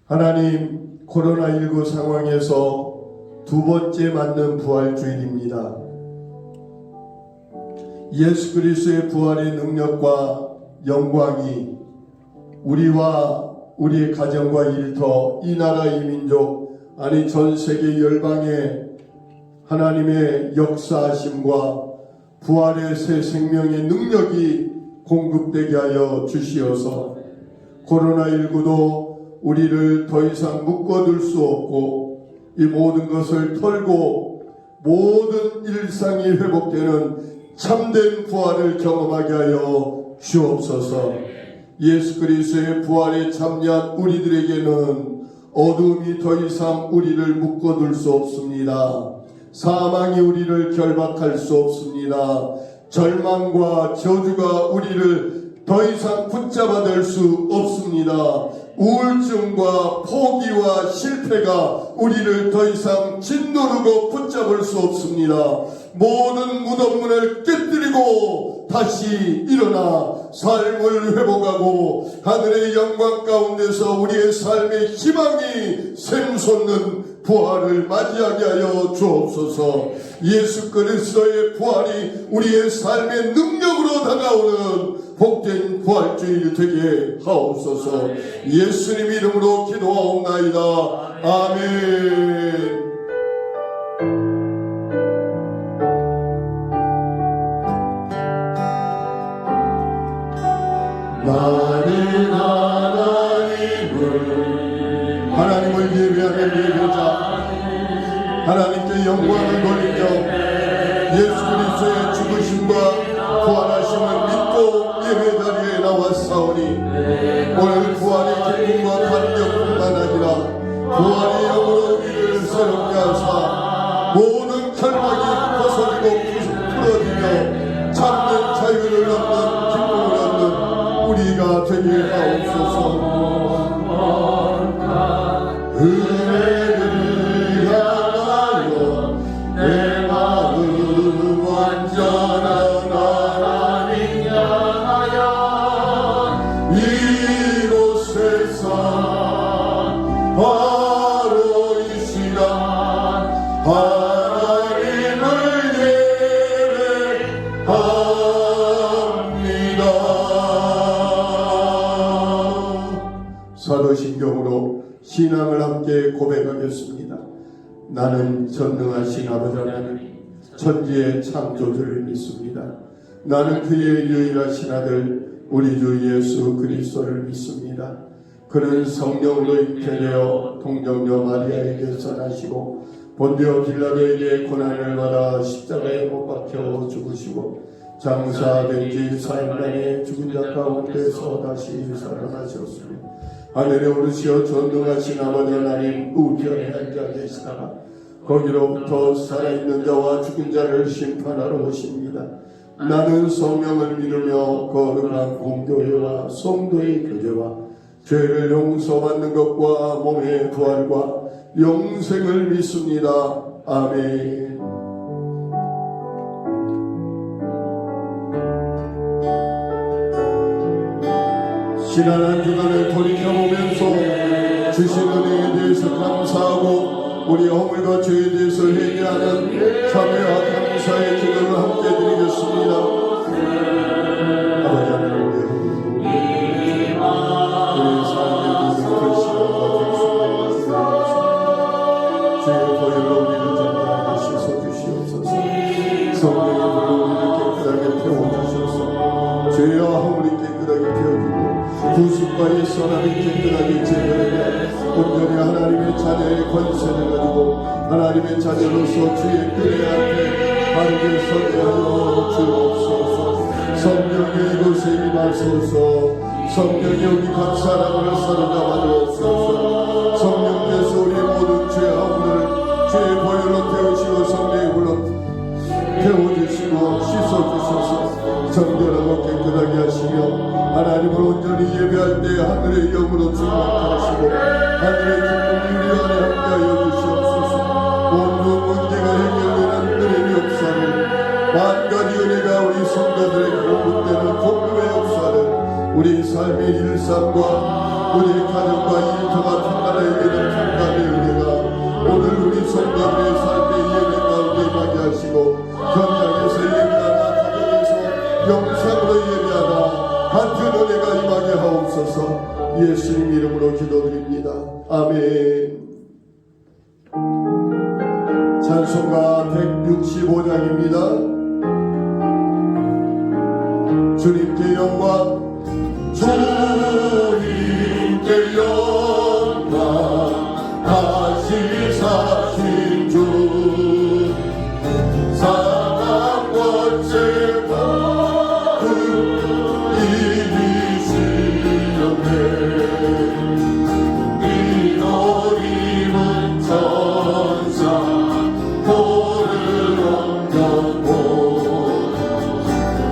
하나님, 코로나19 상황에서 두 번째 맞는 부활주일입니다. 예수 그리스도의 부활의 능력과 영광이 우리와 우리의 가정과 일터, 이 나라 이 민족, 아니 전 세계 열방에 하나님의 역사하심과 부활의 새 생명의 능력이 공급되게 하여 주시어서 코로나19도 우리를 더 이상 묶어둘 수 없고 이 모든 것을 털고 모든 일상이 회복되는 참된 부활을 경험하게 하여 주옵소서. 예수 그리스도의 부활에 참여한 우리들에게는 어둠이 더 이상 우리를 묶어둘 수 없습니다. 사망이 우리를 결박할 수 없습니다. 절망과 저주가 우리를 더 이상 붙잡아댈 수 없습니다. 우울증과 포기와 실패가 우리를 더 이상 짓누르고 붙잡을 수 없습니다. 모든 무덤문을 깨뜨리고 다시 일어나 삶을 회복하고 하늘의 영광 가운데서 우리의 삶의 희망이 샘솟는 부활을 맞이하게 하여 주옵소서. 예수 그리스도의 부활이 우리의 삶의 능력으로 다가오는 복된 부활주일 되게 하옵소서. 예수님 이름으로 기도하옵나이다. 아멘. 나는 하나님을 예배하는 예배자, 하나님께 영광을 돌리며 예수 그리스도의 죽으심과 부활하심을 믿고 예배 자리에 나왔사오니 오늘 부활의 기쁨과 감격뿐만 아니라 부활의 영으로 우리를 새롭게 하사 모든 결박이 벗어지고 풀어지며 참된 자유를 얻는 기쁨을 얻는 우리가 되게 하옵소서. 은혜를 향하여 내 마음 완전한 하나님 향하여 이곳에서 바로 이 시간 하나님을 예배합니다. 사도신경으로 신앙을 함께 고백하겠습니다. 나는 전능하신 아버지 하나님, 천지의 창조주를 믿습니다. 나는 그의 유일하신 아들 우리 주 예수 그리스도를 믿습니다. 그는 성령으로 잉태되어 동정녀 마리아에게서 나시고 본디오 빌라도에게 고난을 받아 십자가에 못 박혀 죽으시고 장사된 지 4일 만에 죽은 자 가운데서 다시 살아나셨습니다. 하늘에 오르시어 전능하신 아버지 하나님 우편에 앉아 계시다가 거기로부터 살아있는 자와 죽은 자를 심판하러 오십니다. 나는 성령을 믿으며 거룩한 공교회와 성도의 교제와 죄를 용서받는 것과 몸의 부활과 영생을 믿습니다. 아멘. 지난 한 주간을 돌이켜보면서 주신 은혜에 대해서 감사하고 우리 허물과 죄에 대해서 회개하는 참회와 감사의 기도를 함께 드리겠습니다. 아버지 하나님, 우리의 삶의 모든 결실과 결실과 주의 보혈로 우리를 정결하게 씻어주시옵소서. 성령의 불로 우리를 깨끗하게 태워주셔서 죄와 허물이 깨끗하게 태워주고 구습과의 선함이 깨끗하게 제거되며 온전히 하나님의 자녀의 권세를 가지고 하나님의 자녀로서 주의 궤 앞에 바르게 서게 하여 주옵소서. 성령이 이곳에 임하소서. 성령이 우리 각 사람을 사로잡아 주옵소서. 성령께서 우리의 모든 죄와 허물을 주의 보혈로 태우시고 성령의 불로 태워주시고 씻어주셔서 정결하고 깨끗하게 하시며 하나님을 온전히 예배할 때 하늘의 영으로 충만하시고 하늘의 기쁨이 우리 안에 함께하여 주시옵소서. 온갖 문제가 해결되는 은혜의 역사를 만가지 은혜가 우리 성도들에게 공급되는 복음의 역사를 우리 삶의 일상과 우리 가정과 일터가 평안하여지는 평강의 은혜가 오늘 우리 성도들의 삶의 예배 가운데 임하게 하시고 경장에서 예배하나 가정에서 영상으로 예배하나 같은 은혜가 임하게 하옵소서. 예수님 이름으로 기도드립니다. 아멘. 찬송가 165장입니다. 주님께 영광, 주님께 영광, 다시 사신 주 사랑 권세 모두 이기시려네. 이 노림은 천사 도를 옮겼고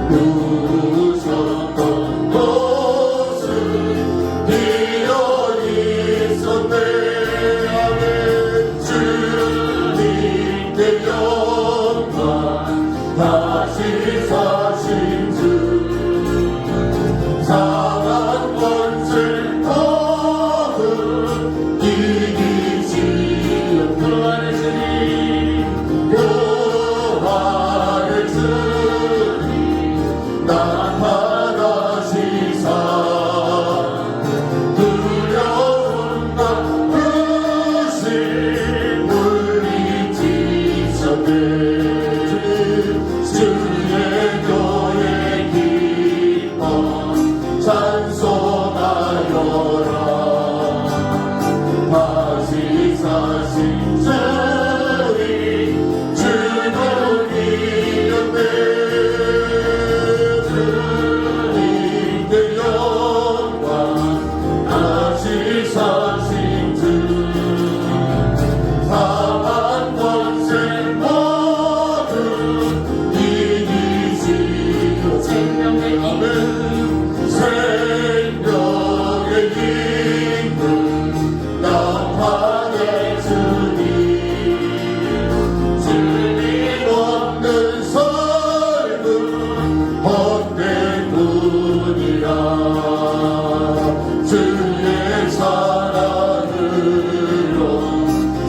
누우셨던 곳은 비어 있었네. 아멘. 주님께 영광, 다시 사신 주 사랑 권세 모두 이기시려네. 부활의 주님 나타나시사 두려움과 의심 물리치셨네. 주의 교회 기뻐 찬송하여라. 다시 사신 주님 주는 이겼네. 주님께 영광, 다시 사신 주 사랑 권세 모두 이기시고 생명의 힘은 나타내 주님. 주님 없는 삶은 헛된 뿐이라. 주의 사랑으로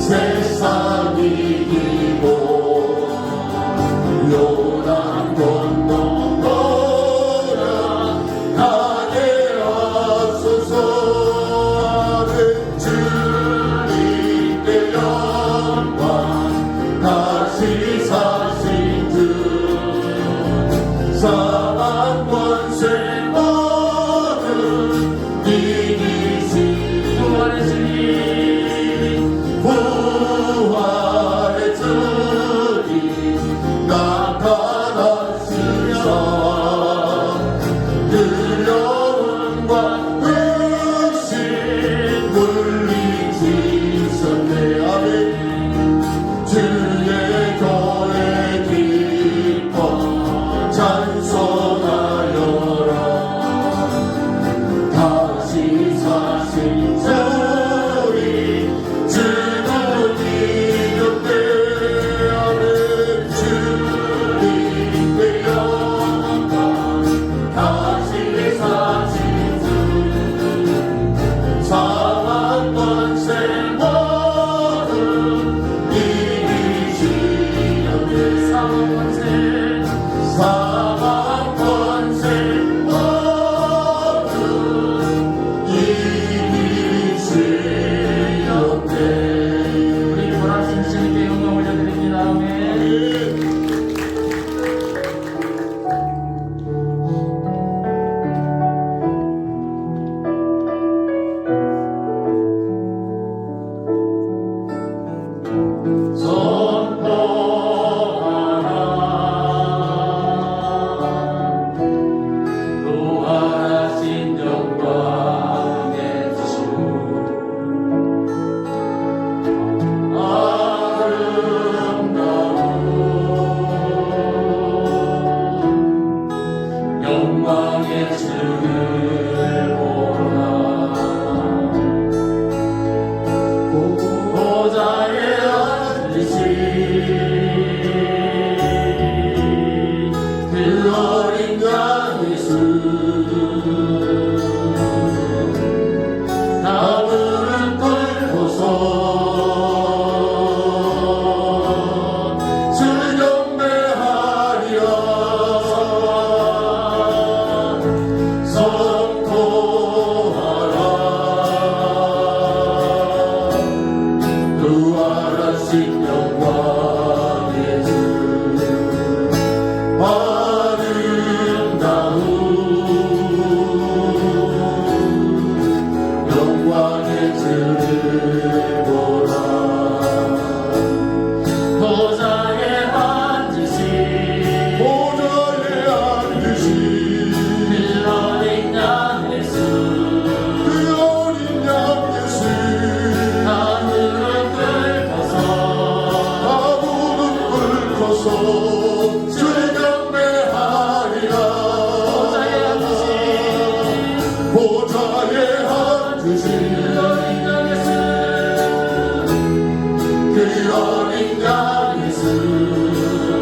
세상 이기고 요단 건너 가게 하소서. 주님께 영광, 다시 사신 주 사랑 권세 모두 이기시. 부활의 주님, 부활의 주님 나타나시사 두려움과 의심 물리치셨네. 아멘. 주의 교회 기뻐 찬송하여라. 다시 사신 주님 주는 이겼네. 아멘. 주님께 영광, 다시 사신 주 사랑 권세 모두 이기시려네. 사랑 권세 모두 이기시려네. 주를 보라 보좌에 앉으신 그 어린 양 예수 다 무릎 꿇고서 주의 경배하리라 보좌에 앉으신 그 어린 양 예수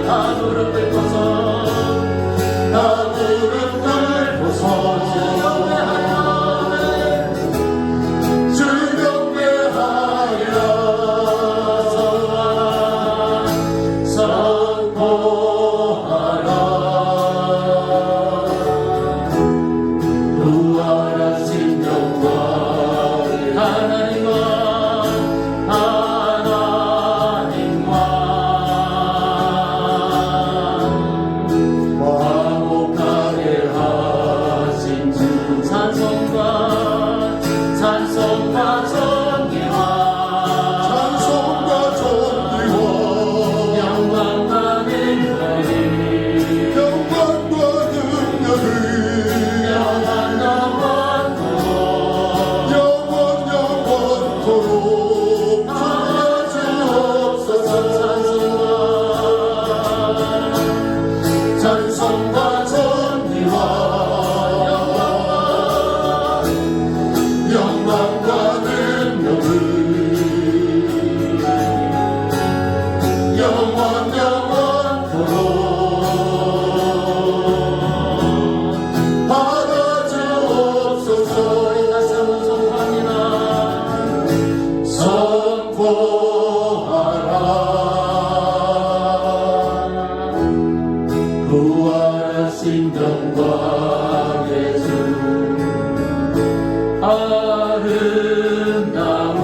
다 무릎 꿇고서 주의 경배하리라 선포하라 부활하신 영광 하나님과 화목하게 하신 주 찬송과 존귀와 영광과 능력이 영원토록 주옵소서 찬송과 존귀와 영광과 능력을 영원토록 받아 주옵소서 우리 다시 한번 선포합니다. 선포하라 부활하신 영광의 주 아름다운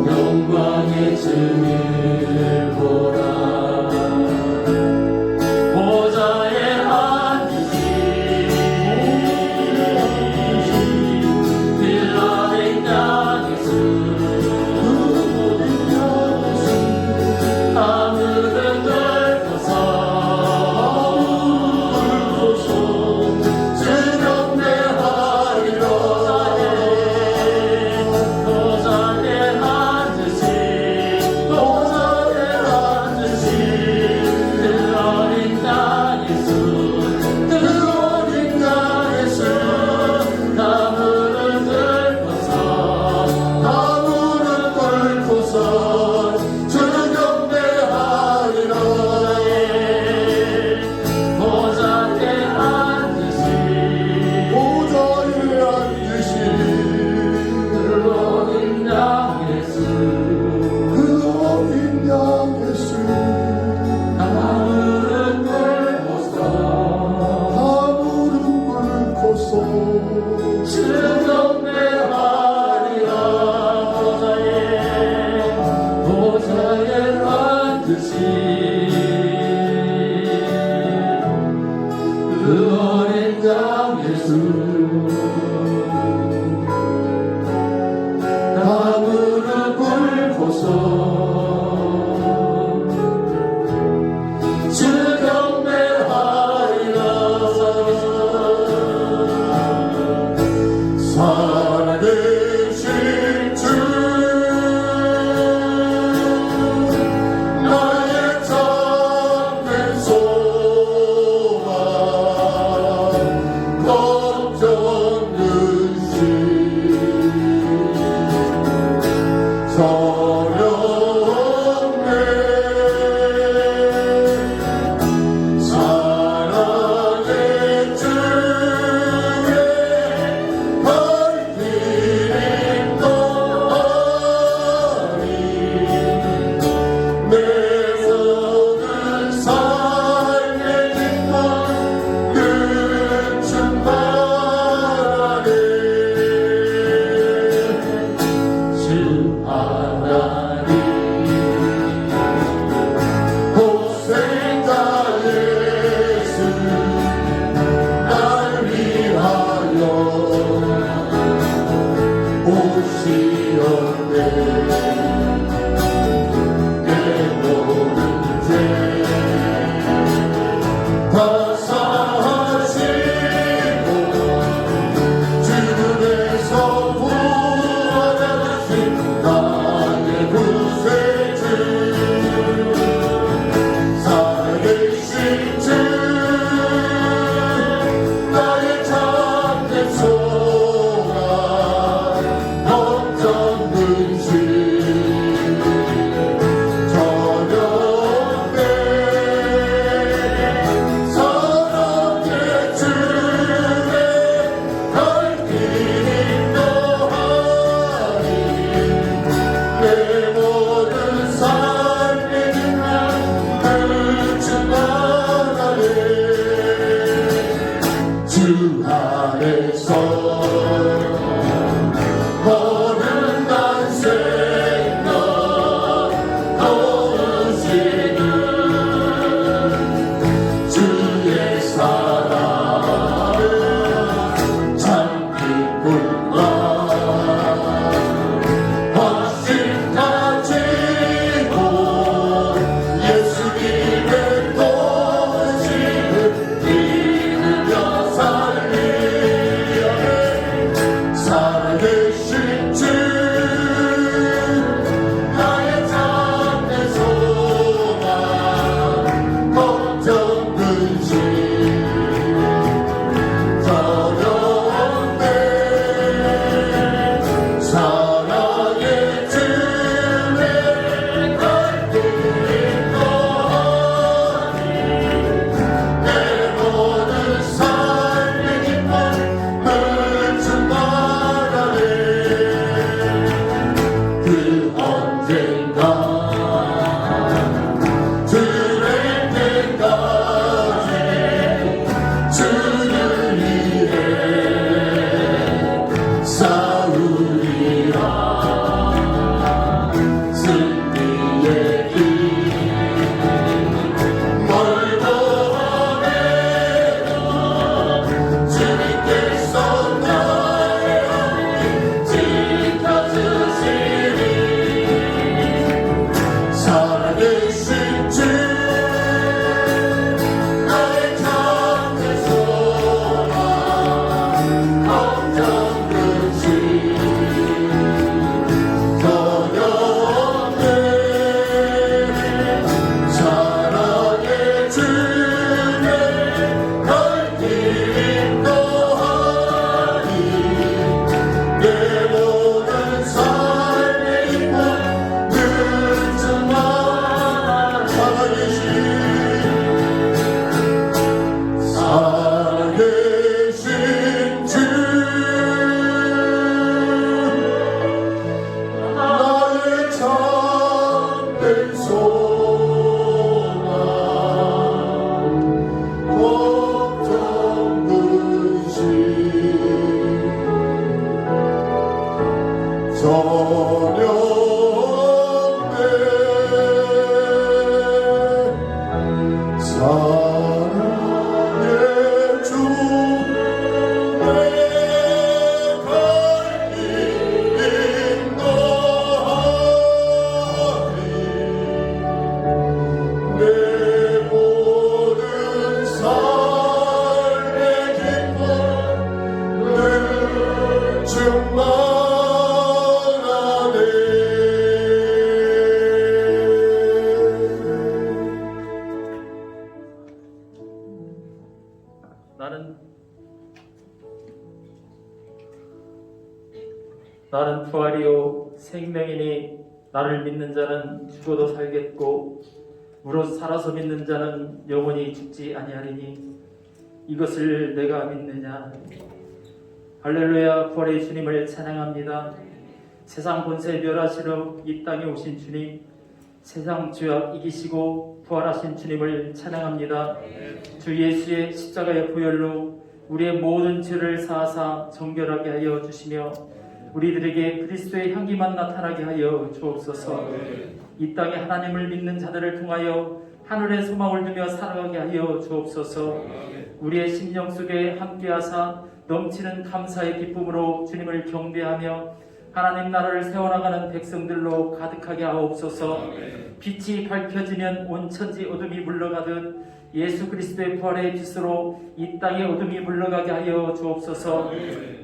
영광의 주를 보라 보좌에 앉으신 그 어린 양 예수 다 무릎 꿇고서 주 경배하리라 보좌에 앉으신 그 어린 양 예수 그 어린 양 예수 다 무릎 꿇고서 주 경배하리라 보좌에 앉으신 보좌에 앉으신 그 어린 양 예수 그 어린 양 예수 다 무릎 꿇고서 다 무릎 꿇고서 주 경배하리라 보좌에 앉으신 그 어린 양 예수 다 무릎 꿇고서 주 경배하리라 살아계신 주 나의 참된 소망 걱정 오시었네 내 모든 죄 다 사하시고 죽음에서 부활하신 나의 구세주 살아계신 주 나의 참된 소망 걱정은 시 저녁에 사랑의 주에 갈 길이 너하니 내 모든 삶의 길을 끝은 나가네 주 안에서 거듭난 생각 거우시는 주의 사랑은 참 기쁨과 확신 가지고 예수님의 도우심을 믿으며 살리네 살아계신 주 나의 참된 소망 걱정 근심 저녁에 사랑의 주에 갈 길이 너하니 내 모든 삶의 기쁨 끝은 나가네 그 언젠가 주의 때까지 주를 위해 싸우리라 승리의 길 멀고 하네도 주님께서 나의 앞길 지켜주시리 살아계신 주 나의 참된 소망 걱정 근심 저녁에 사랑의 주에 갈 길이 너하니 내 모든 삶의 기쁨 끝은 나 살아계신 주 나의 참된 소망 걱정 근심 저녁에 사랑의 주에 갈 길이 너하니 내 모든 삶의 기쁨 늘 나는 부활이요 생명이니 나를 믿는 자는 죽어도 살겠고 무릇 살아서 믿는 자는 영원히 죽지 아니하리니 이것을 내가 믿느냐. 할렐루야. 부활의 주님을 찬양합니다. 세상 권세 멸하시러 이 땅에 오신 주님, 세상 죄악 이기시고 부활하신 주님을 찬양합니다. 주 예수의 십자가의 보혈로 우리의 모든 죄를 사하사 정결하게 하여 주시며 우리들에게 그리스도의 향기만 나타나게 하여 주옵소서. 이 땅에 하나님을 믿는 자들을 통하여 하늘의 소망을 두며 살아가게 하여 주옵소서. 우리의 심령 속에 함께하사 넘치는 감사의 기쁨으로 주님을 경배하며 하나님 나라를 세워나가는 백성들로 가득하게 하옵소서. 빛이 밝혀지면 온 천지 어둠이 물러가듯 예수 그리스도의 부활의 빛으로 이 땅의 어둠이 물러가게 하여 주옵소서.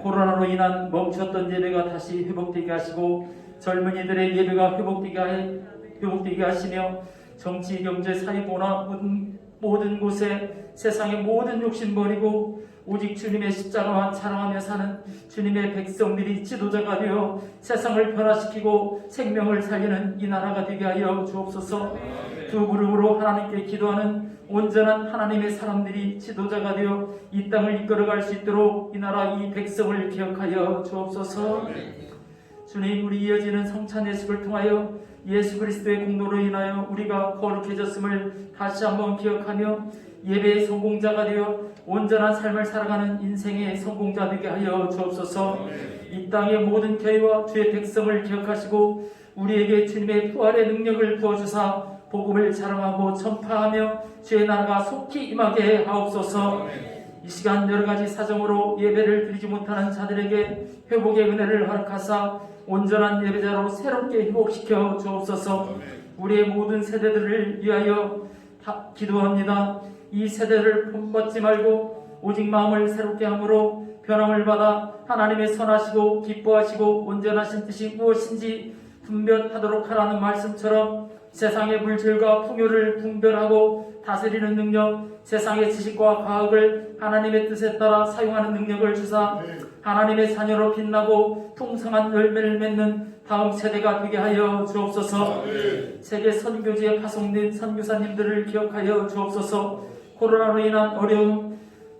코로나로 인한 멈췄던 예배가 다시 회복되게 하시고 젊은이들의 예배가 회복되게 하시며 정치, 경제, 사회, 문화 모든 곳에 세상의 모든 욕심 버리고 오직 주님의 십자가만 자랑하며 사는 주님의 백성들이 지도자가 되어 세상을 변화시키고 생명을 살리는 이 나라가 되게 하여 주옵소서. 두 무릎으로 하나님께 기도하는 온전한 하나님의 사람들이 지도자가 되어 이 땅을 이끌어갈 수 있도록 이 나라 이 백성을 기억하여 주옵소서. 주님, 우리 이어지는 성찬 예식을 통하여 예수 그리스도의 공로로 인하여 우리가 거룩해졌음을 다시 한번 기억하며 예배의 성공자가 되어 온전한 삶을 살아가는 인생의 성공자 되게 하여 주옵소서. 이 땅의 모든 교회와 주의 백성을 기억하시고 우리에게 주님의 부활의 능력을 부어주사 복음을 자랑하고 전파하며 주의 나라가 속히 임하게 하옵소서. 이 시간 여러 가지 사정으로 예배를 드리지 못하는 자들에게 회복의 은혜를 허락하사 온전한 예배자로 새롭게 회복시켜 주옵소서. 우리의 모든 세대들을 위하여 기도합니다. 이 세대를 본받지 말고 오직 마음을 새롭게 함으로 변함을 받아 하나님의 선하시고 기뻐하시고 온전하신 뜻이 무엇인지 분별하도록 하라는 말씀처럼 세상의 물질과 풍요를 분별하고 다스리는 능력, 세상의 지식과 과학을 하나님의 뜻에 따라 사용하는 능력을 주사 하나님의 자녀로 빛나고 풍성한 열매를 맺는 다음 세대가 되게 하여 주옵소서. 세계 선교지에 파송된 선교사님들을 기억하여 주옵소서. 코로나로 인한 어려움,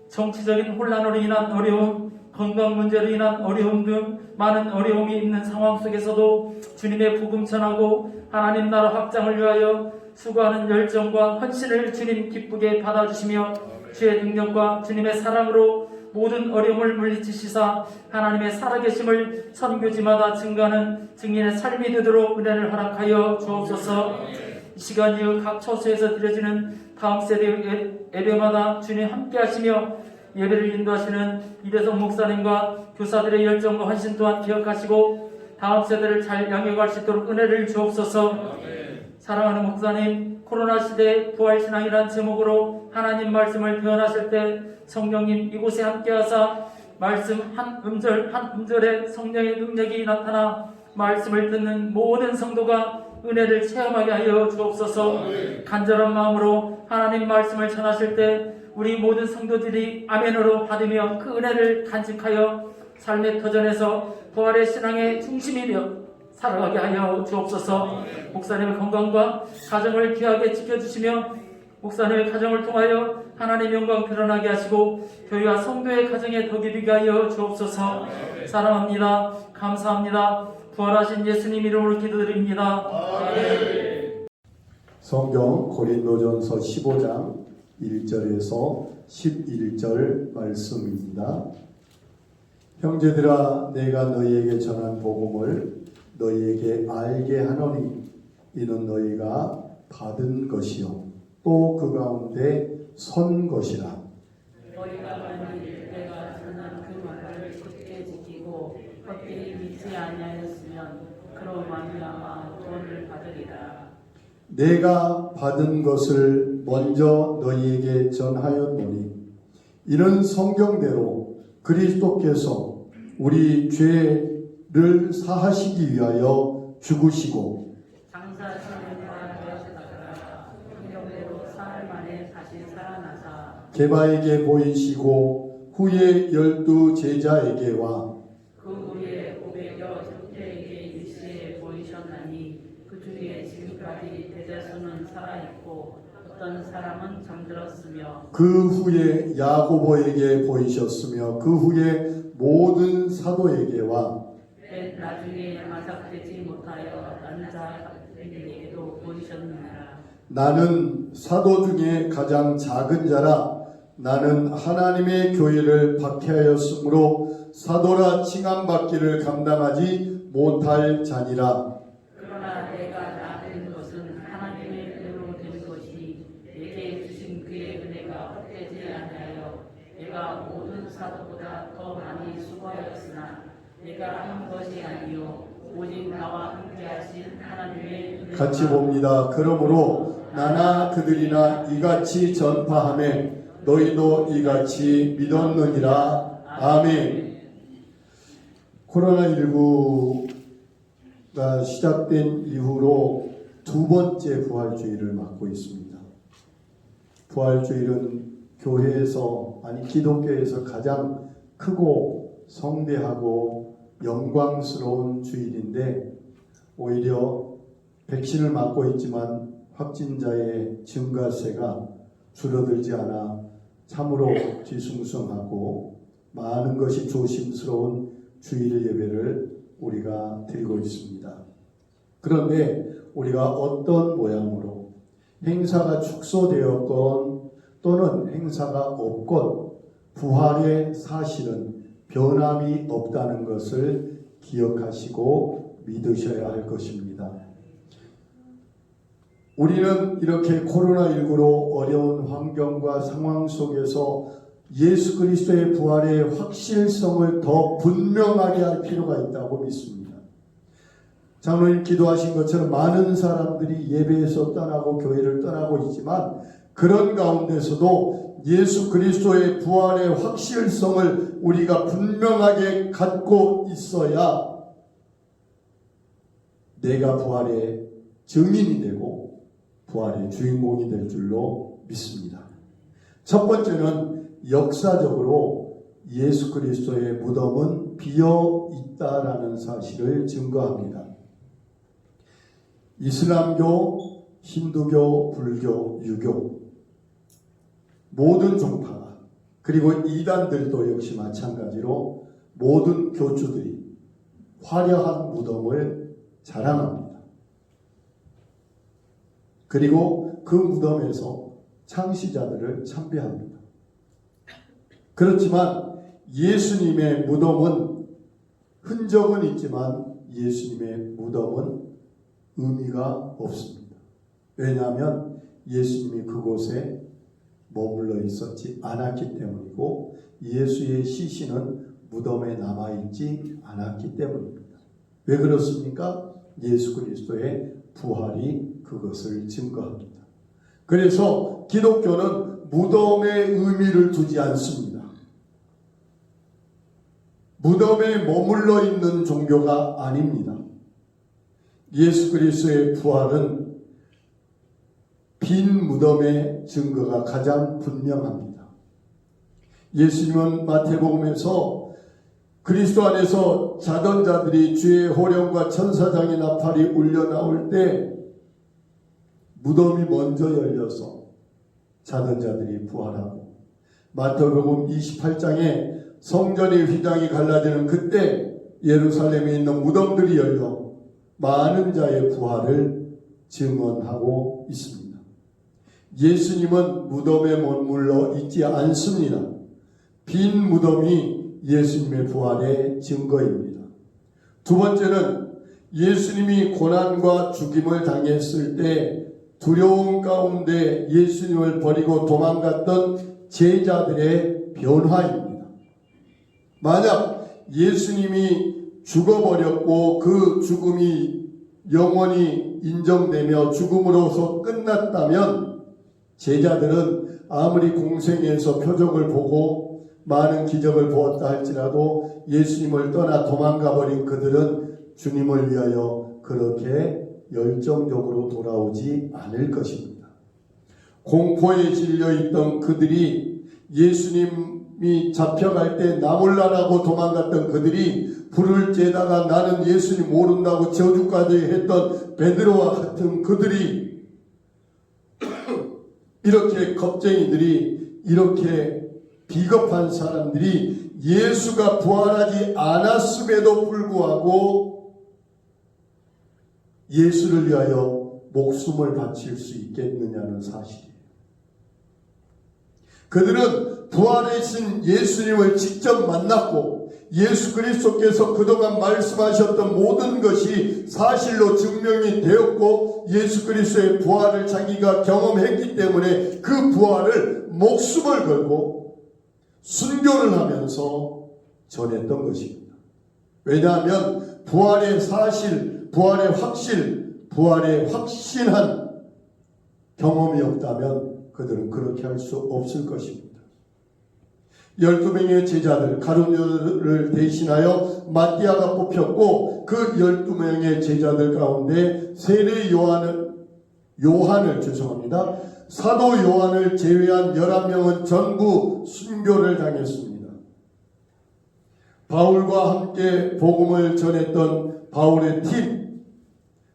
정치적인 혼란으로 인한 어려움, 건강 문제로 인한 어려움 등 많은 어려움이 있는 상황 속에서도 주님의 복음 전하고 하나님 나라 확장을 위하여 수고하는 열정과 헌신을 주님 기쁘게 받아주시며 주의 능력과 주님의 사랑으로 모든 어려움을 물리치시사 하나님의 살아계심을 선교지마다 증가하는 증인의 삶이 되도록 은혜를 허락하여 주옵소서. 이 시간 이후 각 처소에서 드려지는 다음 세대 예배마다 주님 함께 하시며 예배를 인도하시는 이대성 목사님과 교사들의 열정과 헌신 또한 기억하시고 다음 세대를 잘 양육할 수 있도록 은혜를 주옵소서. 사랑하는 목사님, 코로나 시대 부활신앙이란 제목으로 하나님 말씀을 표현하실 때 성령님 이곳에 함께하사 말씀 한 음절 한 음절에 성령의 능력이 나타나 말씀을 듣는 모든 성도가 은혜를 체험하게 하여 주옵소서. 간절한 마음으로 하나님 말씀을 전하실 때 우리 모든 성도들이 아멘으로 받으며 그 은혜를 간직하여 삶의 터전에서 부활의 신앙의 중심이 되어 살아가게 하여 주옵소서. 목사님의 건강과 가정을 귀하게 지켜주시며 목사님의 가정을 통하여 하나님의 영광 드러나게 하시고 교회와 성도의 가정에 덕이 되게 하여 주옵소서. 사랑합니다. 감사합니다. 부활하신 예수님 이름으로 기도드립니다. 성경 고린도전서 15장 1절에서 11절 말씀입니다. 형제들아, 내가 너희에게 전한 복음을 너희에게 알게 하노니 이는 너희가 받은 것이요 또 그 가운데 선 것이라. 너희가 만일 내가 전한 그 말을 굳게 지키고 헛되이 믿지 아니하였으면 그로 말미암아 구원을 받으리라. 내가 받은 것을 먼저 너희에게 전하였노니 이는 성경대로 그리스도께서 우리 죄를 사하시기 위하여 죽으시고 장사신과 되었다가 성경대로 사흘 만에 다시 살아나사 게바에게 보이시고 후에 12 제자에게와 그 후에 500여 형제에게 일시에 보이셨나니 그 중에 지금까지 대다수는 살아있고 어떤 사람은 잠들었으며 그 후에 야고보에게 보이셨으며 그 후에 모든 사도에게와 맨 나중에 마삭되지 못하여 다른 자들에게도 보이셨느니라. 나는 사도 중에 가장 작은 자라. 나는 하나님의 교회를 박해하였으므로 사도라 칭함받기를 감당하지 못할 자니라. 그러나 내가 나된 것은 하나님의 은혜로 된 것이 내게 주신 그의 은혜가 헛되지 아니하여 내가 모든 사도보다 더 많이 수고하였으나 내가 한 것이 아니요 오직 나와 함께하신 하나님의 은혜가 같이 봅니다. 그러므로 나나 그들이나 이같이 전파하매 너희도 이같이 믿었느니라. 아멘. 코로나19가 시작된 이후로 두 번째 부활주의를 맞고 있습니다. 부활주일은 교회에서 아니 기독교에서 가장 크고 성대하고 영광스러운 주일인데 오히려 백신을 맞고 있지만 확진자의 증가세가 줄어들지 않아 참으로 뒤숭숭하고 많은 것이 조심스러운 주일 예배를 우리가 드리고 있습니다. 그런데 우리가 어떤 모양으로 행사가 축소되었건 또는 행사가 없건 부활의 사실은 변함이 없다는 것을 기억하시고 믿으셔야 할 것입니다. 우리는 이렇게 코로나19로 어려운 환경과 상황 속에서 예수 그리스도의 부활의 확실성을 더 분명하게 할 필요가 있다고 믿습니다. 장로님 기도하신 것처럼 많은 사람들이 예배에서 떠나고 교회를 떠나고 있지만 그런 가운데서도 예수 그리스도의 부활의 확실성을 우리가 분명하게 갖고 있어야 내가 부활의 증인이 되고 부활의 주인공이 될 줄로 믿습니다. 첫 번째는 역사적으로 예수 그리스도의 무덤은 비어 있다라는 사실을 증거합니다. 이슬람교, 힌두교, 불교, 유교 모든 종파가 그리고 이단들도 역시 마찬가지로 모든 교주들이 화려한 무덤을 자랑합니다. 그리고 그 무덤에서 창시자들을 참배합니다. 그렇지만 예수님의 무덤은 흔적은 있지만 예수님의 무덤은 의미가 없습니다. 왜냐하면 예수님이 그곳에 머물러 있었지 않았기 때문이고 예수의 시신은 무덤에 남아있지 않았기 때문입니다. 왜 그렇습니까? 예수 그리스도의 부활이 그것을 증거합니다. 그래서 기독교는 무덤에 의미를 두지 않습니다. 무덤에 머물러 있는 종교가 아닙니다. 예수 그리스도의 부활은 빈 무덤의 증거가 가장 분명합니다. 예수님은 마태복음에서 그리스도 안에서 자던 자들이 주의 호령과 천사장의 나팔이 울려 나올 때 무덤이 먼저 열려서 자던 자들이 부활하고 마태복음 28장에 성전의 휘장이 갈라지는 그때 예루살렘에 있는 무덤들이 열려 많은 자의 부활을 증언하고 있습니다. 예수님은 무덤에 머물러 있지 않습니다. 빈 무덤이 예수님의 부활의 증거입니다. 두 번째는 예수님이 고난과 죽임을 당했을 때 두려움 가운데 예수님을 버리고 도망갔던 제자들의 변화입니다. 만약 예수님이 죽어버렸고 그 죽음이 영원히 인정되며 죽음으로서 끝났다면 제자들은 아무리 공생에서 표적을 보고 많은 기적을 보았다 할지라도 예수님을 떠나 도망가 버린 그들은 주님을 위하여 그렇게 열정적으로 돌아오지 않을 것입니다. 공포에 질려있던 그들이 예수님이 잡혀갈 때 나 몰라라고 도망갔던 그들이 불을 쬐다가 나는 예수님 모른다고 저주까지 했던 베드로와 같은 그들이 이렇게 겁쟁이들이 이렇게 비겁한 사람들이 예수가 부활하지 않았음에도 불구하고 예수를 위하여 목숨을 바칠 수 있겠느냐는 사실이에요. 그들은 부활하신 예수님을 직접 만났고 예수 그리스도께서 그동안 말씀하셨던 모든 것이 사실로 증명이 되었고 예수 그리스도의 부활을 자기가 경험했기 때문에 그 부활을 목숨을 걸고 순교를 하면서 전했던 것입니다. 왜냐하면 부활의 사실, 부활의 확실, 부활의 확신한 경험이 없다면 그들은 그렇게 할 수 없을 것입니다. 12명의 제자들 가룟유다를 대신하여 마띠아가 뽑혔고 그 12명의 제자들 가운데 세례 사도 요한을 제외한 11명은 전부 순교를 당했습니다. 바울과 함께 복음을 전했던 바울의 팀,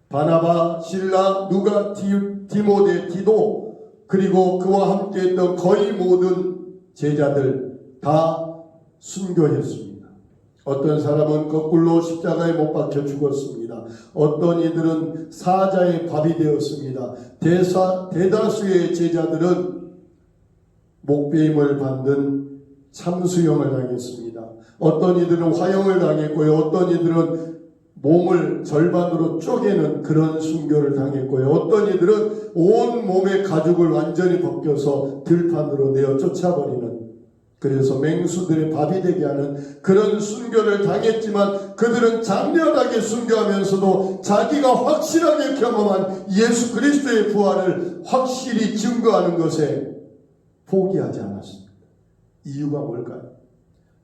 바나바, 실라, 누가, 디모데, 디도, 그리고 그와 함께 했던 거의 모든 제자들 다 순교했습니다. 어떤 사람은 거꾸로 십자가에 못 박혀 죽었습니다. 어떤 이들은 사자의 밥이 되었습니다. 대다수의 제자들은 목배임을 받는 참수형을 당했습니다. 어떤 이들은 화형을 당했고요. 어떤 이들은 몸을 절반으로 쪼개는 그런 순교를 당했고요. 어떤 이들은 온 몸의 가죽을 완전히 벗겨서 들판으로 내어 쫓아버리는, 그래서 맹수들의 밥이 되게 하는 그런 순교를 당했지만 그들은 장렬하게 순교하면서도 자기가 확실하게 경험한 예수 그리스도의 부활을 확실히 증거하는 것에 포기하지 않았습니다. 이유가 뭘까요?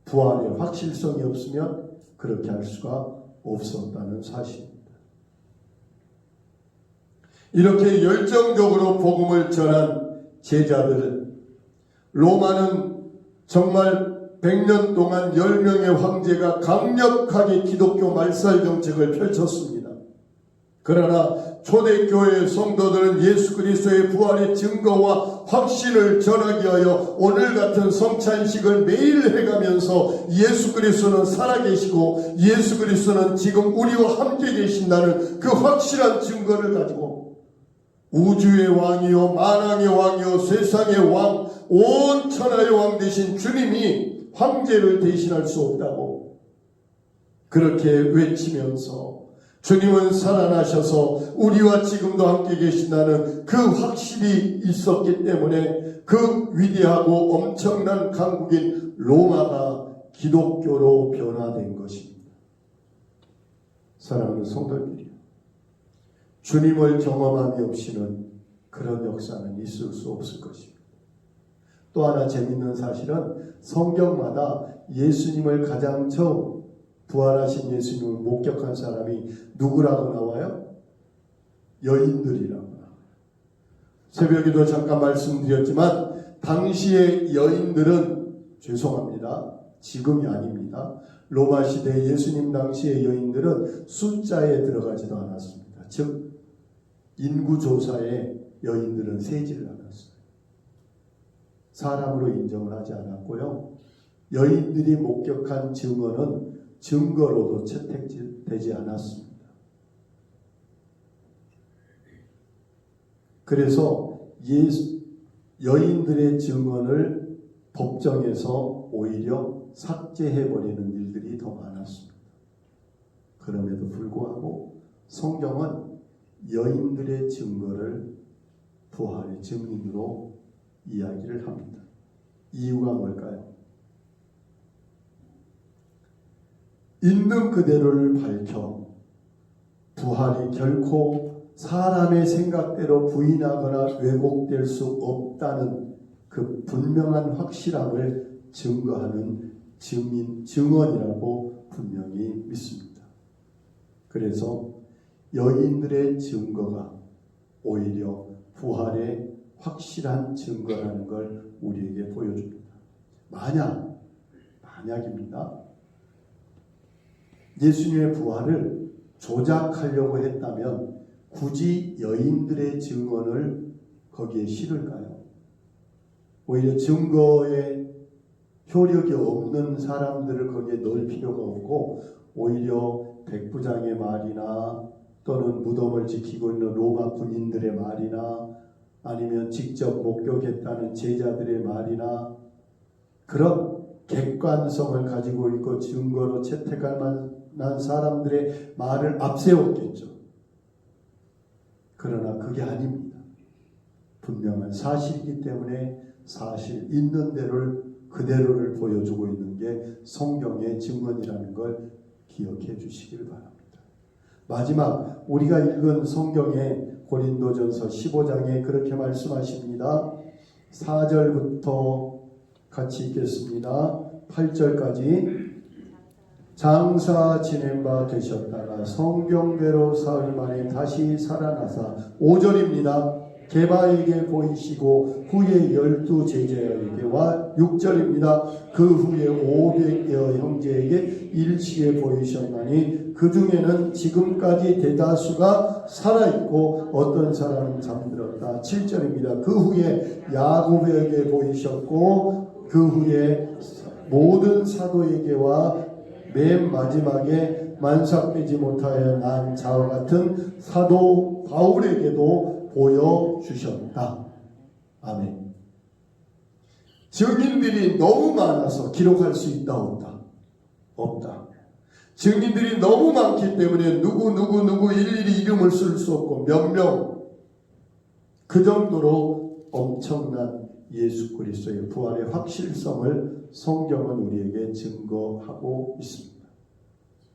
부활의 확실성이 없으면 그렇게 할 수가 없었다는 사실입니다. 이렇게 열정적으로 복음을 전한 제자들, 로마는 정말 100년 동안 10명의 황제가 강력하게 기독교 말살 정책을 펼쳤습니다. 그러나 초대교회의 성도들은 예수 그리스도의 부활의 증거와 확신을 전하기 위하여 오늘 같은 성찬식을 매일 해가면서 예수 그리스도는 살아계시고 예수 그리스도는 지금 우리와 함께 계신다는 그 확실한 증거를 가지고 우주의 왕이요 만왕의 왕이요 세상의 왕, 온 천하의 왕 되신 주님이 황제를 대신할 수 없다고 그렇게 외치면서 주님은 살아나셔서 우리와 지금도 함께 계신다는 그 확실히 있었기 때문에 그 위대하고 엄청난 강국인 로마가 기독교로 변화된 것입니다. 사랑하는 성도님들이요, 주님을 경험함이 없이는 그런 역사는 있을 수 없을 것입니다. 또 하나 재밌는 사실은 성경마다 예수님을 가장 처음 부활하신 예수님을 목격한 사람이 누구라고 나와요? 여인들이라고 나와요. 새벽에도 잠깐 말씀드렸지만 당시의 여인들은, 죄송합니다, 지금이 아닙니다, 로마 시대 예수님 당시의 여인들은 숫자에 들어가지도 않았습니다. 즉 인구조사에 여인들은 세지를 않았어요. 사람으로 인정을 하지 않았고요. 여인들이 목격한 증언은 증거로도 채택되지 않았습니다. 그래서 여인들의 증언을 법정에서 오히려 삭제해버리는 일들이 더 많았습니다. 그럼에도 불구하고 성경은 여인들의 증거를 부활의 증인으로 이야기를 합니다. 이유가 뭘까요? 있는 그대로를 밝혀 부활이 결코 사람의 생각대로 부인하거나 왜곡될 수 없다는 그 분명한 확실함을 증거하는 증언이라고 분명히 믿습니다. 그래서 여인들의 증거가 오히려 부활의 확실한 증거라는 걸 우리에게 보여줍니다. 만약입니다. 예수님의 부활을 조작하려고 했다면 굳이 여인들의 증언을 거기에 실을까요? 오히려 증거에 효력이 없는 사람들을 거기에 넣을 필요가 없고 오히려 백부장의 말이나 또는 무덤을 지키고 있는 로마 군인들의 말이나 아니면 직접 목격했다는 제자들의 말이나 그런 객관성을 가지고 있고 증거로 채택할 만한 사람들의 말을 앞세웠겠죠. 그러나 그게 아닙니다. 분명한 사실이기 때문에 사실 있는 대로를 그대로를 보여주고 있는 게 성경의 증언이라는 걸 기억해 주시길 바랍니다. 마지막 우리가 읽은 성경의 고린도전서 15장에 그렇게 말씀하십니다. 4절부터 같이 읽겠습니다. 8절까지. 장사 지낸 바 되셨다가 성경대로 사흘 만에 다시 살아나사 5절입니다. 게바에게 보이시고 후에 12 제자에게와 6절입니다. 그 후에 500여 형제에게 일찍에 보이셨나니 그 중에는 지금까지 대다수가 살아있고 어떤 사람은 잠들었다. 7절입니다. 그 후에 야곱에게 보이셨고 그 후에 모든 사도에게와 맨 마지막에 만삭되지 못하여 난 자와 같은 사도 바울에게도 보여주셨다. 아멘. 증인들이 너무 많아서 기록할 수 있다 없다? 없다. 증인들이 너무 많기 때문에 누구 일일이 이름을 쓸 수 없고 몇 명 그 정도로 엄청난 예수 그리스도의 부활의 확실성을 성경은 우리에게 증거하고 있습니다.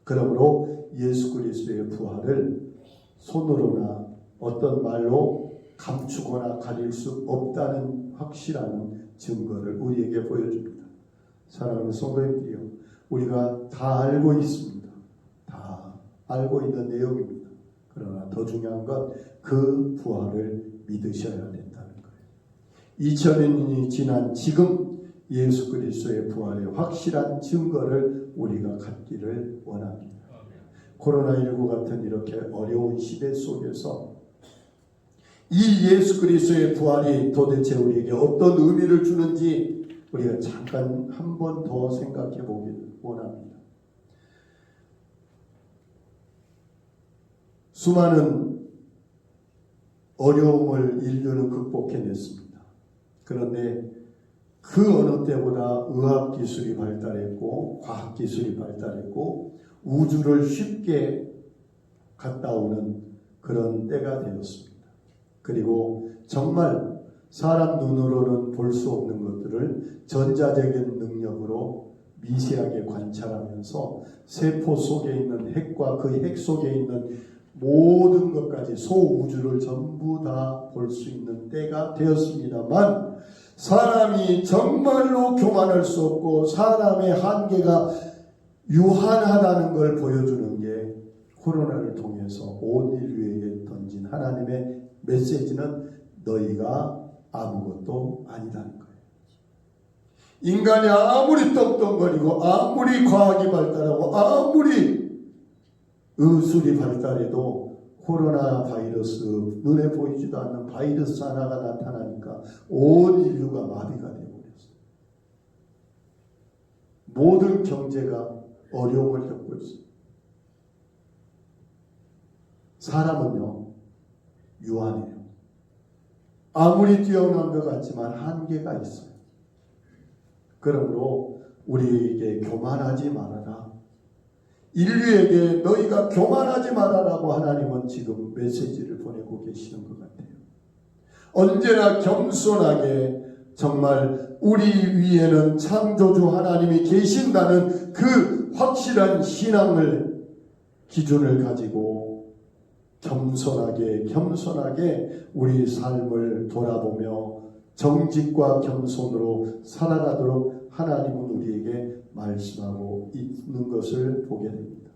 그러므로 예수 그리스도의 부활을 손으로나 어떤 말로 감추거나 가릴 수 없다는 확실한 증거를 우리에게 보여줍니다. 사랑하는 성도님들이요, 우리가 다 알고 있습니다. 다 알고 있는 내용입니다. 그러나 더 중요한 건 그 부활을 믿으셔야 된다는 거예요. 2000년이 지난 지금 예수 그리스도의 부활의 확실한 증거를 우리가 갖기를 원합니다. 코로나19 같은 이렇게 어려운 시대 속에서 이 예수 그리스도의 부활이 도대체 우리에게 어떤 의미를 주는지 우리가 잠깐 한 번 더 생각해 보기를 원합니다. 수많은 어려움을 인류는 극복해냈습니다. 그런데 그 어느 때보다 의학기술이 발달했고 과학기술이 발달했고 우주를 쉽게 갔다 오는 그런 때가 되었습니다. 그리고 정말 사람 눈으로는 볼 수 없는 것들을 전자적인 능력으로 미세하게 관찰하면서 세포 속에 있는 핵과 그 핵 속에 있는 모든 것까지 소우주를 전부 다 볼 수 있는 때가 되었습니다만 사람이 정말로 교만할 수 없고 사람의 한계가 유한하다는 걸 보여주는 게 코로나를 통해서 온 인류에게 던진 하나님의 메시지는 너희가 아무것도 아니다는 거예요. 인간이 아무리 떵떵거리고 아무리 과학이 발달하고 아무리 의술이 발달해도 코로나 바이러스, 눈에 보이지도 않는 바이러스 하나가 나타나니까 온 인류가 마비가 되어버렸어요. 모든 경제가 어려움을 겪고 있어요. 사람은요, 유한해요. 아무리 뛰어난 것 같지만 한계가 있어요. 그러므로 우리에게 교만하지 말아라. 인류에게 너희가 교만하지 말아라고 하나님은 지금 메시지를 보내고 계시는 것 같아요. 언제나 겸손하게 정말 우리 위에는 창조주 하나님이 계신다는 그 확실한 신앙을 기준을 가지고 겸손하게 우리 삶을 돌아보며 정직과 겸손으로 살아가도록 하나님은 우리에게 말씀하고 있는 것을 보게 됩니다.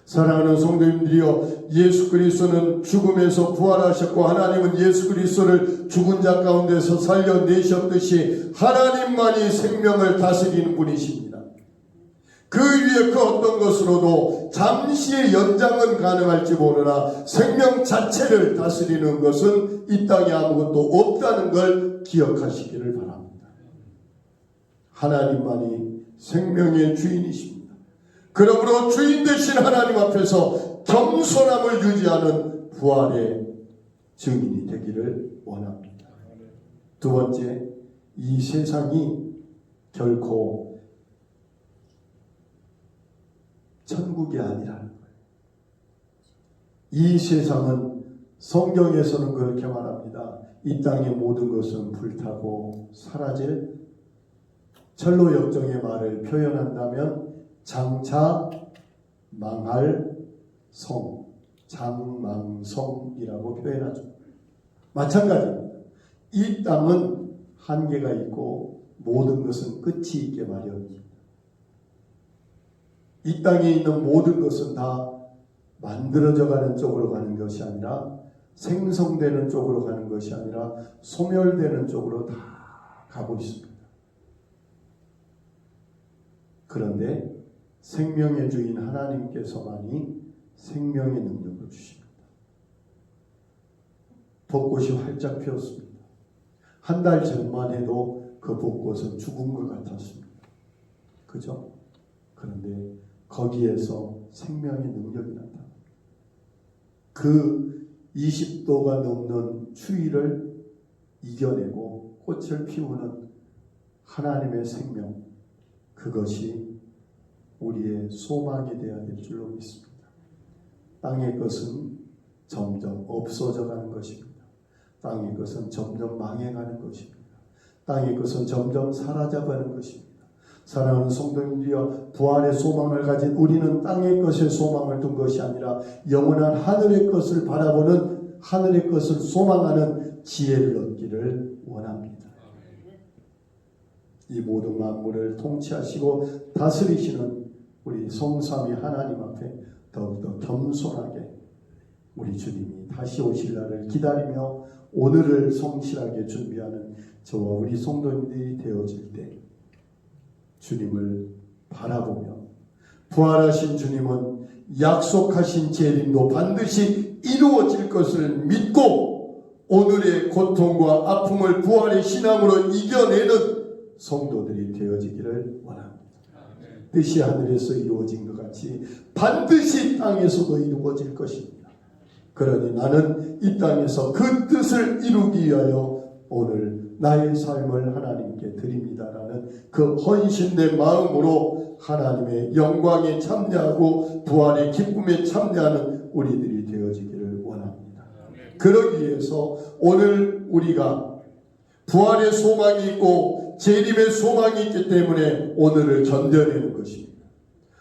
사랑하는 성도님들이여, 예수 그리스도는 죽음에서 부활하셨고 하나님은 예수 그리스도를 죽은 자 가운데서 살려내셨듯이 하나님만이 생명을 다스리는 분이십니다. 그 위에 그 어떤 것으로도 잠시의 연장은 가능할지 모르나 생명 자체를 다스리는 것은 이 땅에 아무것도 없다는 걸 기억하시기를 바랍니다. 하나님만이 생명의 주인이십니다. 그러므로 주인 되신 하나님 앞에서 겸손함을 유지하는 부활의 증인이 되기를 원합니다. 두 번째, 이 세상이 결코 천국이 아니라는 거예요. 이 세상은 성경에서는 그렇게 말합니다. 이 땅의 모든 것은 불타고 사라질 철로 역정의 말을 표현한다면 장차 망할 성, 장망성이라고 표현하죠. 마찬가지입니다. 이 땅은 한계가 있고 모든 것은 끝이 있게 마련입니다. 이 땅에 있는 모든 것은 다 만들어져 가는 쪽으로 가는 것이 아니라 생성되는 쪽으로 가는 것이 아니라 소멸되는 쪽으로 다 가고 있습니다. 그런데 생명의 주인 하나님께서만이 생명의 능력을 주십니다. 벚꽃이 활짝 피었습니다. 한 달 전만 해도 그 벚꽃은 죽은 것 같았습니다. 그죠? 그런데 거기에서 생명의 능력이 나타납니다. 그 20도가 넘는 추위를 이겨내고 꽃을 피우는 하나님의 생명, 그것이 우리의 소망이 되어야 될 줄로 믿습니다. 땅의 것은 점점 없어져 가는 것입니다. 땅의 것은 점점 망해가는 것입니다. 땅의 것은 점점 사라져가는 것입니다. 사랑하는 성도님들이여, 부활의 소망을 가진 우리는 땅의 것에 소망을 둔 것이 아니라 영원한 하늘의 것을 바라보는, 하늘의 것을 소망하는 지혜를 얻기를 원합니다. 이 모든 만물을 통치하시고 다스리시는 우리 성삼위 하나님 앞에 더욱더 겸손하게 우리 주님이 다시 오실 날을 기다리며 오늘을 성실하게 준비하는 저와 우리 성도님들이 되어질 때 주님을 바라보며, 부활하신 주님은 약속하신 재림도 반드시 이루어질 것을 믿고 오늘의 고통과 아픔을 부활의 신앙으로 이겨내는 성도들이 되어지기를 원합니다. 뜻이 하늘에서 이루어진 것 같이 반드시 땅에서도 이루어질 것입니다. 그러니 나는 이 땅에서 그 뜻을 이루기 위하여 오늘 나의 삶을 하나님께 드립니다라는 그 헌신된 마음으로 하나님의 영광에 참여하고 부활의 기쁨에 참여하는 우리들이 되어지기를 원합니다. 그러기 위해서 오늘 우리가 부활의 소망이 있고 재림의 소망이 있기 때문에 오늘을 견뎌내는 것입니다.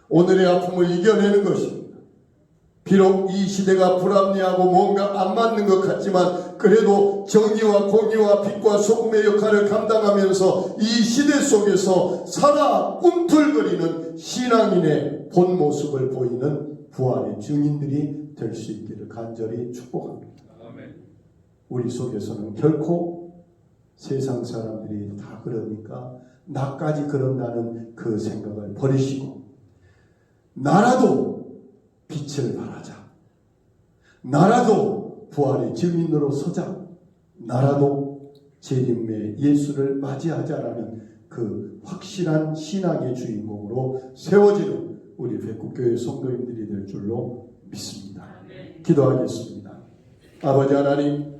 오늘의 아픔을 이겨내는 것입니다. 비록 이 시대가 불합리하고 뭔가 안 맞는 것 같지만 그래도 정의와 공의와 빛과 소금의 역할을 감당하면서 이 시대 속에서 살아 꿈틀거리는 신앙인의 본 모습을 보이는 부활의 증인들이 될 수 있기를 간절히 축복합니다. 우리 속에서는 결코 세상 사람들이 다 그러니까 나까지 그런다는 그 생각을 버리시고, 나라도 빛을 발하자, 나라도 부활의 증인으로 서자, 나라도 재림의 예수를 맞이하자라는 그 확실한 신앙의 주인공으로 세워지는 우리 백국교회 성도님들이 될 줄로 믿습니다. 기도하겠습니다. 아버지 하나님,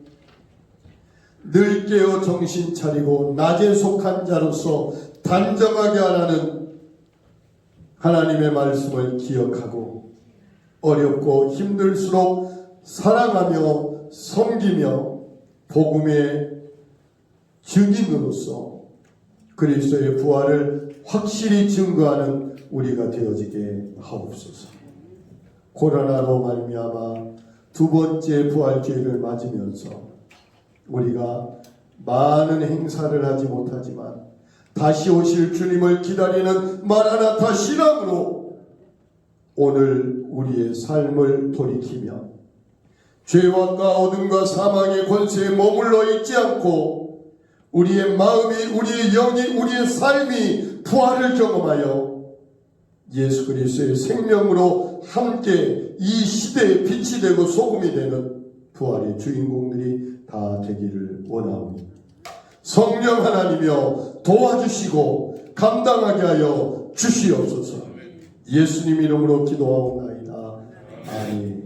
늘 깨어 정신 차리고 낮에 속한 자로서 단정하게 하라는 하나님의 말씀을 기억하고 어렵고 힘들수록 사랑하며 섬기며 복음의 증인으로서 그리스도의 부활을 확실히 증거하는 우리가 되어지게 하옵소서. 코로나로 말미암아 두 번째 부활주의를 맞으면서 우리가 많은 행사를 하지 못하지만 다시 오실 주님을 기다리는 마라나타 신앙으로 오늘 우리의 삶을 돌이키며 죄악과 어둠과 사망의 권세에 머물러 있지 않고 우리의 마음이, 우리의 영이, 우리의 삶이 부활을 경험하여 예수 그리스도의 생명으로 함께 이 시대의 빛이 되고 소금이 되는 부활의 주인공들이 다 되기를 원하옵니다. 성령 하나님이여 도와주시고 감당하게 하여 주시옵소서. 예수님 이름으로 기도하옵나이다. 아멘.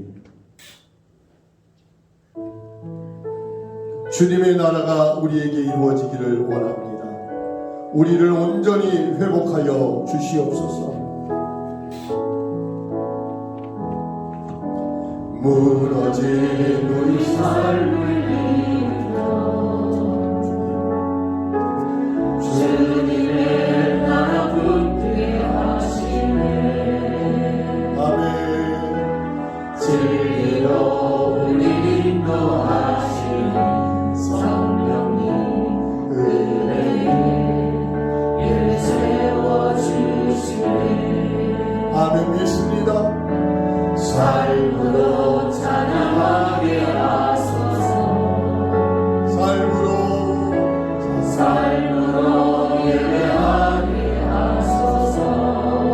주님의 나라가 우리에게 이루어지기를 원합니다. 우리를 온전히 회복하여 주시옵소서. 무너진 우리 삶을 주님의 나라 붙게 하시네. 아멘. 기도드리겠습니다. 삶으로 찬양하게 하소서. 삶으로 예배하게 하소서.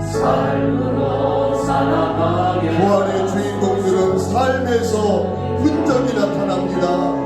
삶으로 살아가게 부활의 주인공들은 삶에서 흔적이 나타납니다.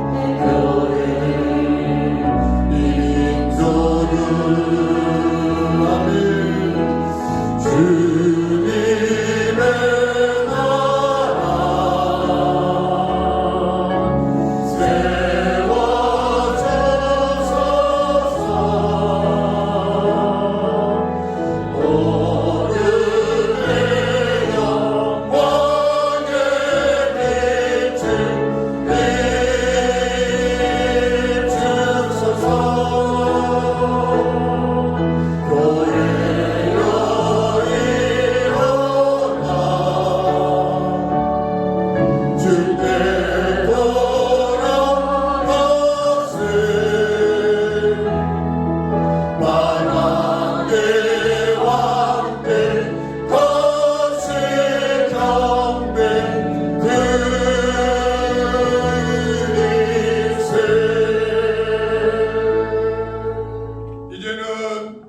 이제는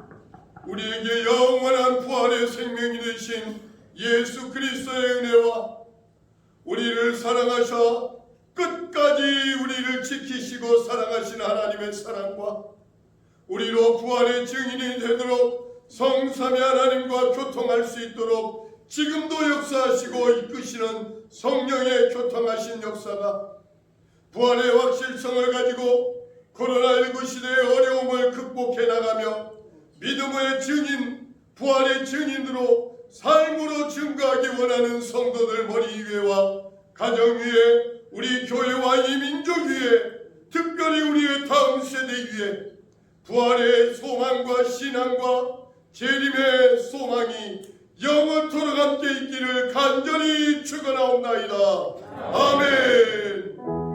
우리에게 영원한 부활의 생명이 되신 예수 그리스도의 은혜와 우리를 사랑하셔 끝까지 우리를 지키시고 사랑하신 하나님의 사랑과 우리로 부활의 증인이 되도록 성삼위 하나님과 교통할 수 있도록 지금도 역사하시고 이끄시는 성령의 교통하신 역사가 부활의 확실성을 가지고 코로나19 시대의 어려움을 극복해 나가며 믿음의 증인, 부활의 증인으로 삶으로 증거하기 원하는 성도들 머리 위에와 가정 위에 우리 교회와 이 민족 위에 특별히 우리의 다음 세대 위에 부활의 소망과 신앙과 재림의 소망이 영원토록 함께 있기를 간절히 축원하옵나이다. 아멘.